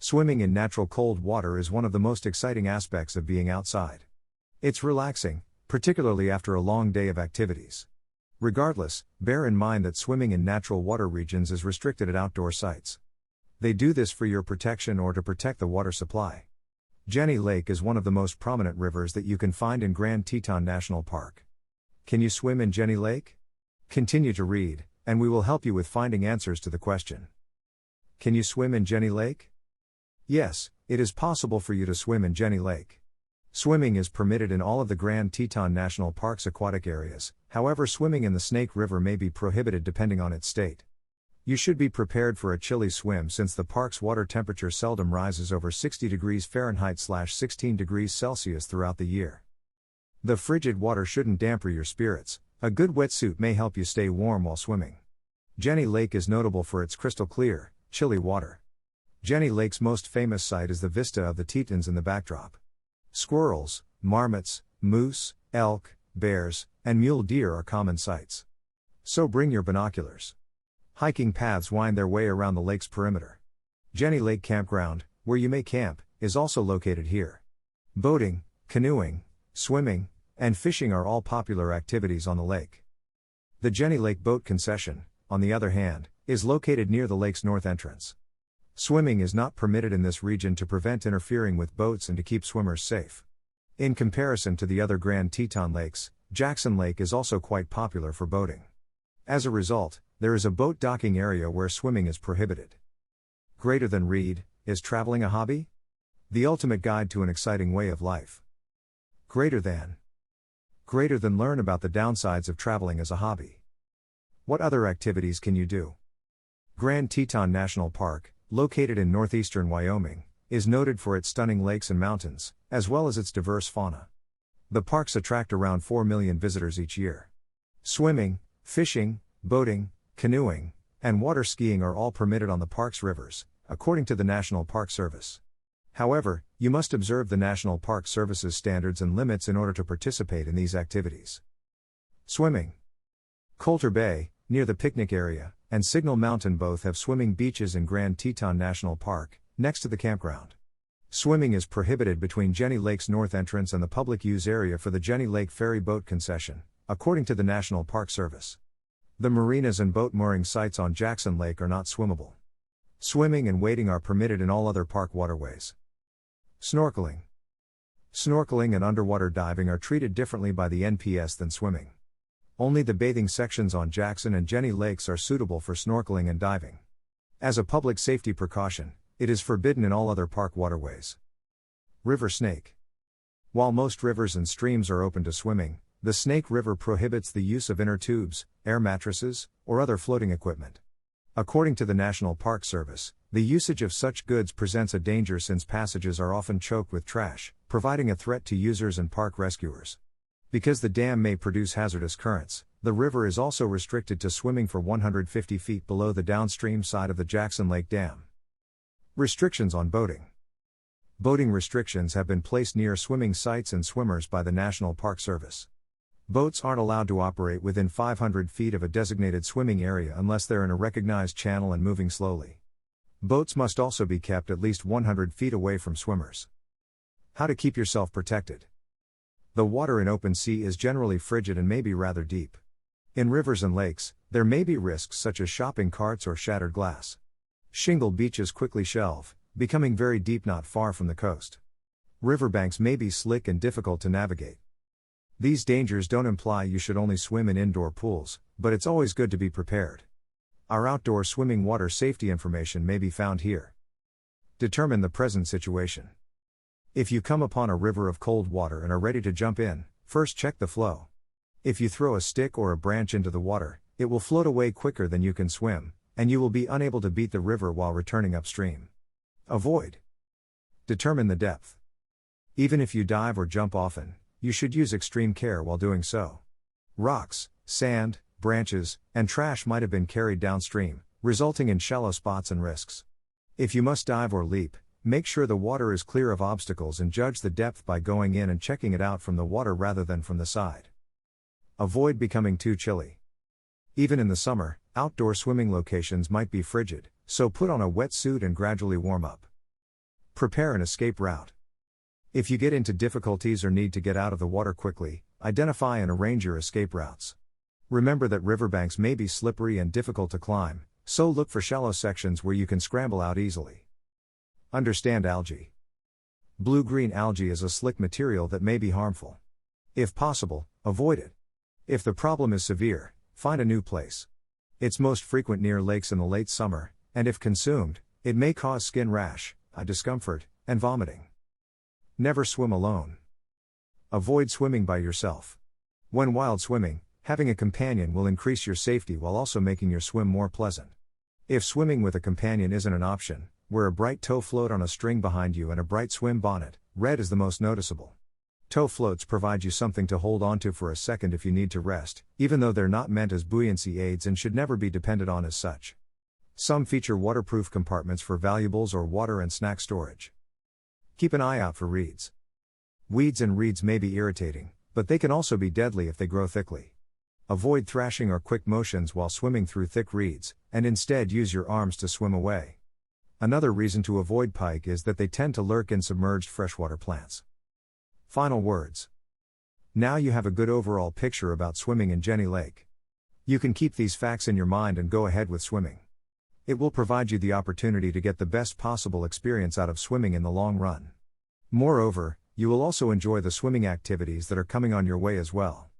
Swimming in natural cold water is one of the most exciting aspects of being outside. It's relaxing, particularly after a long day of activities. Regardless, bear in mind that swimming in natural water regions is restricted at outdoor sites. They do this for your protection or to protect the water supply. Jenny Lake is one of the most prominent rivers that you can find in Grand Teton National Park. Can you swim in Jenny Lake? Continue to read, and we will help you with finding answers to the question. Can you swim in Jenny Lake? Yes, it is possible for you to swim in Jenny Lake. Swimming is permitted in all of the Grand Teton National Park's aquatic areas, however swimming in the Snake River may be prohibited depending on its state. You should be prepared for a chilly swim since the park's water temperature seldom rises over 60 degrees Fahrenheit/16 degrees Celsius throughout the year. The frigid water shouldn't dampen your spirits. A good wetsuit may help you stay warm while swimming. Jenny Lake is notable for its crystal clear, chilly water. Jenny Lake's most famous sight is the vista of the Tetons in the backdrop. Squirrels, marmots, moose, elk, bears, and mule deer are common sights. So bring your binoculars. Hiking paths wind their way around the lake's perimeter. Jenny Lake Campground, where you may camp, is also located here. Boating, canoeing, swimming, and fishing are all popular activities on the lake. The Jenny Lake Boat Concession, on the other hand, is located near the lake's north entrance. Swimming is not permitted in this region to prevent interfering with boats and to keep swimmers safe. In comparison to the other Grand Teton lakes, Jackson Lake is also quite popular for boating. As a result, there is a boat docking area where swimming is prohibited. Greater than read, is traveling a hobby? The ultimate guide to an exciting way of life. Greater than learn about the downsides of traveling as a hobby. What other activities can you do? Grand Teton National Park, located in northeastern Wyoming, is noted for its stunning lakes and mountains, as well as its diverse fauna. The parks attract around 4 million visitors each year. Swimming, fishing, boating, canoeing, and water skiing are all permitted on the park's rivers, according to the National Park Service. However, you must observe the National Park Service's standards and limits in order to participate in these activities. Swimming. Coulter Bay, near the picnic area, and Signal Mountain both have swimming beaches in Grand Teton National Park, next to the campground. Swimming is prohibited between Jenny Lake's north entrance and the public use area for the Jenny Lake Ferry Boat Concession, according to the National Park Service. The marinas and boat mooring sites on Jackson Lake are not swimmable. Swimming and wading are permitted in all other park waterways. Snorkeling. Snorkeling and underwater diving are treated differently by the NPS than swimming. Only the bathing sections on Jackson and Jenny Lakes are suitable for snorkeling and diving. As a public safety precaution, it is forbidden in all other park waterways. River snake. While most rivers and streams are open to swimming, the Snake River prohibits the use of inner tubes, air mattresses, or other floating equipment. According to the National Park Service, the usage of such goods presents a danger since passages are often choked with trash, providing a threat to users and park rescuers. Because the dam may produce hazardous currents, the river is also restricted to swimming for 150 feet below the downstream side of the Jackson Lake Dam. Restrictions on boating. Boating restrictions have been placed near swimming sites and swimmers by the National Park Service. Boats aren't allowed to operate within 500 feet of a designated swimming area unless they're in a recognized channel and moving slowly. Boats must also be kept at least 100 feet away from swimmers. How to keep yourself protected. The water in open sea is generally frigid and may be rather deep. In rivers and lakes, there may be risks such as shopping carts or shattered glass. Shingle beaches quickly shelve, becoming very deep not far from the coast. Riverbanks may be slick and difficult to navigate. These dangers don't imply you should only swim in indoor pools, but it's always good to be prepared. Our outdoor swimming water safety information may be found here. Determine the present situation. If you come upon a river of cold water and are ready to jump in, first check the flow. If you throw a stick or a branch into the water, it will float away quicker than you can swim, and you will be unable to beat the river while returning upstream. Avoid. Determine the depth. Even if you dive or jump often, you should use extreme care while doing so. Rocks, sand, branches, and trash might have been carried downstream, resulting in shallow spots and risks. If you must dive or leap, make sure the water is clear of obstacles and judge the depth by going in and checking it out from the water rather than from the side. Avoid becoming too chilly. Even in the summer, outdoor swimming locations might be frigid, so put on a wetsuit and gradually warm up. Prepare an escape route. If you get into difficulties or need to get out of the water quickly, identify and arrange your escape routes. Remember that riverbanks may be slippery and difficult to climb, so look for shallow sections where you can scramble out easily. Understand algae. Blue-green algae is a slick material that may be harmful. If possible, avoid it. If the problem is severe, find a new place. It's most frequent near lakes in the late summer, and if consumed, it may cause skin rash, eye discomfort, and vomiting. Never swim alone. Avoid swimming by yourself. When wild swimming, having a companion will increase your safety while also making your swim more pleasant. If swimming with a companion isn't an option, wear a bright tow float on a string behind you and a bright swim bonnet. Red is the most noticeable. Tow floats provide you something to hold onto for a second if you need to rest, even though they're not meant as buoyancy aids and should never be depended on as such. Some feature waterproof compartments for valuables or water and snack storage. Keep an eye out for reeds. Weeds and reeds may be irritating, but they can also be deadly if they grow thickly. Avoid thrashing or quick motions while swimming through thick reeds, and instead use your arms to swim away. Another reason to avoid pike is that they tend to lurk in submerged freshwater plants. Final words. Now you have a good overall picture about swimming in Jenny Lake. You can keep these facts in your mind and go ahead with swimming. It will provide you the opportunity to get the best possible experience out of swimming in the long run. Moreover, you will also enjoy the swimming activities that are coming on your way as well.